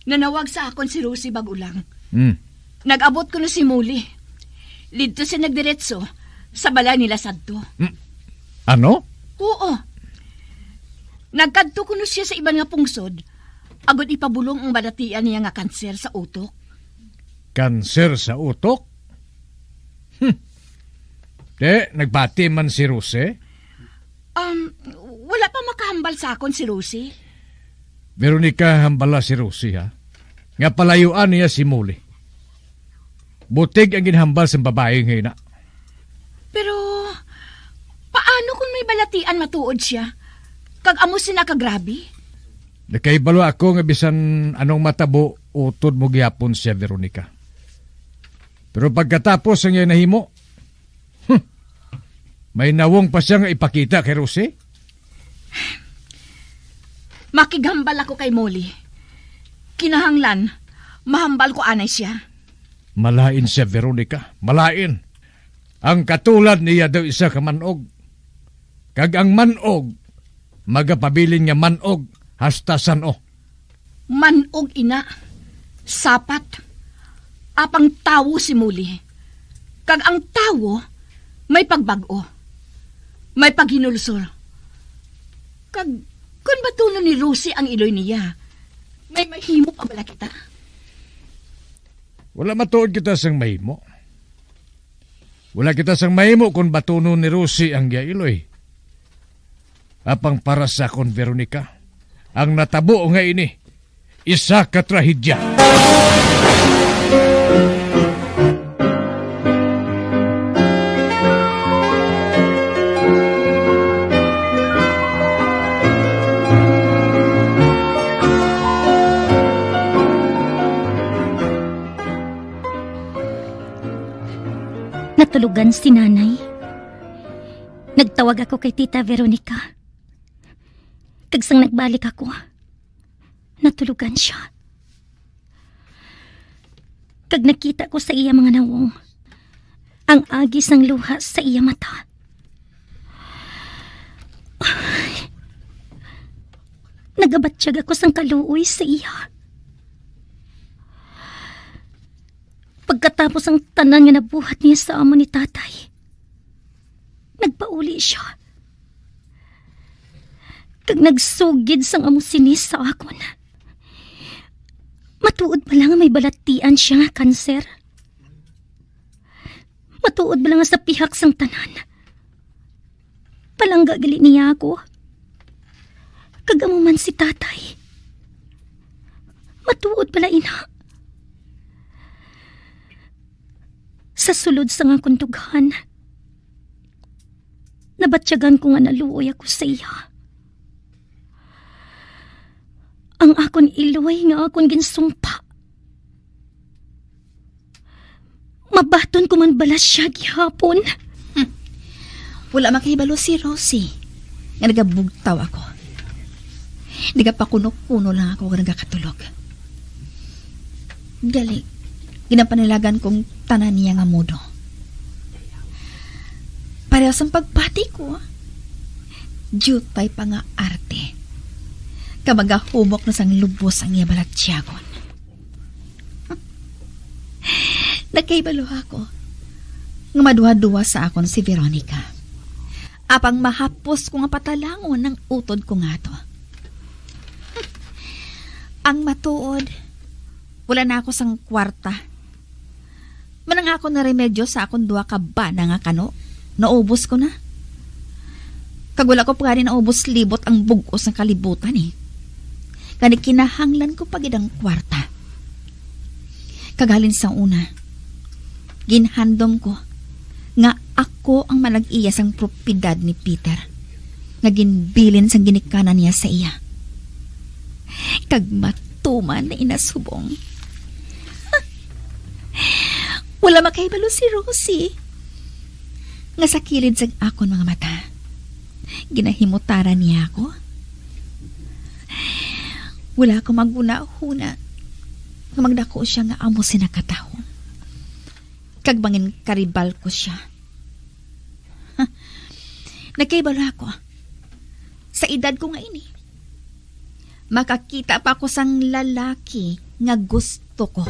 Nanawag sa akon si Rosie bagulang. Hmm. Nag-abot ko na si Muli. Lidto siya nagdiretso sa balay nila sadto. Ano? Oo. Nagkadto ko na siya sa iban nga pungsod. Agod ipabulong ang badatian niya nga kanser sa utok. Kanser sa utok? Nagbati man si Rose? Wala pa makahambal sa akon si Rosie. Veronica, hambala si Rose ha? Nga palayuan niya si Muli. Butig ang ginhambal sa babaeng hina. Pero, paano kung may balatian matuod siya? Kag amo sinakagrabe? Nakaibalo ako nga bisan anong matabo utod mo gihapon siya, Veronica. Pero pagkatapos ang iyang nahimo, may nawong pa siya nga ipakita kay Rose? Makigambal ako kay Molly. Kinahanglan, mahambal ko anay siya. Malain siya, Veronica. Malain. Ang katulad niya daw isa ka manog. Kag ang manog, magapabilin nga manog hasta sano. Manog ina. Sapat. Apang tawo si Molly. Kag ang tawo, may pagbago. May paghinulsol. Kag kun batuno ni Rosie ang iloy niya, may mahimo pa bala kita? Wala matuod kita sang mahimo. Wala kita sang mahimo kung batuno ni Rosie ang iloy. Apang para sa kon, Veronica, ang natabo nga ini, isa ka trahedya. Natulugan si nanay. Nagtawag ako kay Tita Veronica. Kagsang nagbalik ako, natulugan siya. Kag nakita ko sa iya mga nawong, ang agis ng luha sa iya mata. Nagabatsyag ako sang kaluoy sa iya. Pagkatapos ang tanan nga nabuhat niya sa amo ni tatay, nagpauli siya. Kag nagsugid sang amo sinis sa akon. Matuod ba lang may balatian siya nga kanser? Matuod ba lang sa pihak sang tanan? Palangga gali niya ako. Kag amo man si tatay. Matuod pala ina. Sa sulod sa nga kuntughan, nabatsyagan ko nga naluoy ako sa iya. Ang akon iloy nga akon ginsumpa. Mabaton ko man balas siya gihapon. Wala makahibalo si Rosie. Nga nagabugtaw ako. Nagapakuno-kuno lang ako nga nagakatulog. Gali. Ginapanilagan kong tanan niya nga mudo. Parehas ang pagpati ko. Jutay pa nga arte. Kamagahumok na sang lubos ang iya balatsyagon. Nagkaibalo ako. Nga maduha-duha sa akon si Veronica. Apang mahapos ko nga patalangon ng utod ko nga to. Ang matuod, wala na ako sang kwarta. Manang ako na remedyo sa akong duha ka bana nga kano. Naubos ko na. Kag wala ko pa rin naubos libot ang bugos ng kalibutan eh. Kani kinahanglan ko pagidang kwarta. Kagalin sa una, ginhandom ko nga ako ang malag-iya sang propidad ni Peter. Nga ginbilin sang ginikanan niya sa iya. Kag matuman na inasubong. Wala makaibalo si Rosie. Nga sa kilid sa akon mga mata. Ginahimutara niya ako. Wala ko maguna-huna. Nga magdako siya nga amo sinakatahon. Kagbangin karibal ko siya. Nagkaibalo ako. Sa edad ko nga ini. makakita pa ko sang lalaki nga gusto ko.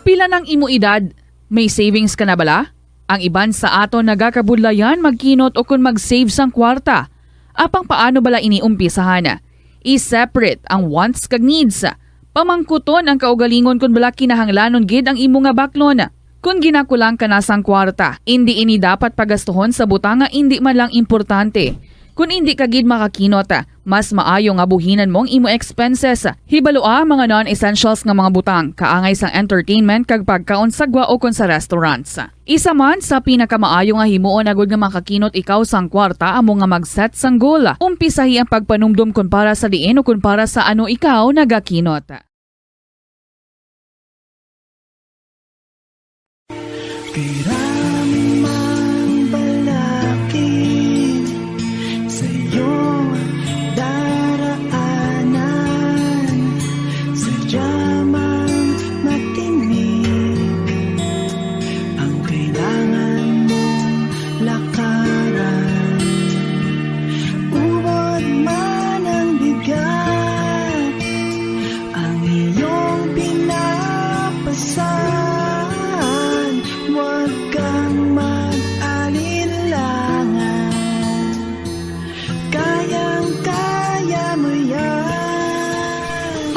Pila ng imo edad, may savings ka na bala? Ang iban sa ato nagakabudlayan magkinot o kung mag-save sang kwarta. Apang paano bala iniumpisahan? I-separate ang wants kag needs. Pamangkuton ang kaugalingon kung bala kinahanglanon gid ang imo nga baklon. Kung ginakulang ka na sang kwarta, hindi ini dapat pagastuhon sa butang nga hindi man lang importante. Kung hindi ka gid makakinot, mas maayo nga buhinan mong imo expenses. Hibaloa mga non-essentials nga mga butang, kaangay sang entertainment kag pagkaon sa gwa o kon sa restaurants. Isa man sa pinakamaayo nga himuon agud nga makakinot ikaw sang kwarta amo nga mag-set sang goal. Umpisahi ang pagpanumdum kun para sa diin o kun para sa ano ikaw nagakinot.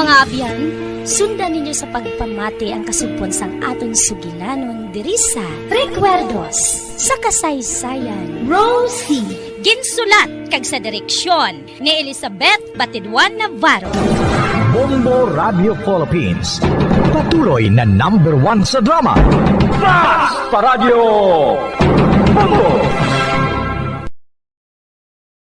Mga abyan, sundan ninyo sa pagpamati ang kasugpon sang aton sugilanon diri sa Recuerdos sa kasaysayan. Rosie, ginsulat kag sa direksyon ni Elizabeth Batidwan Navarro. Bombo Radio Philippines, patuloy na #1 sa drama. Fast Paradyo! Bombo!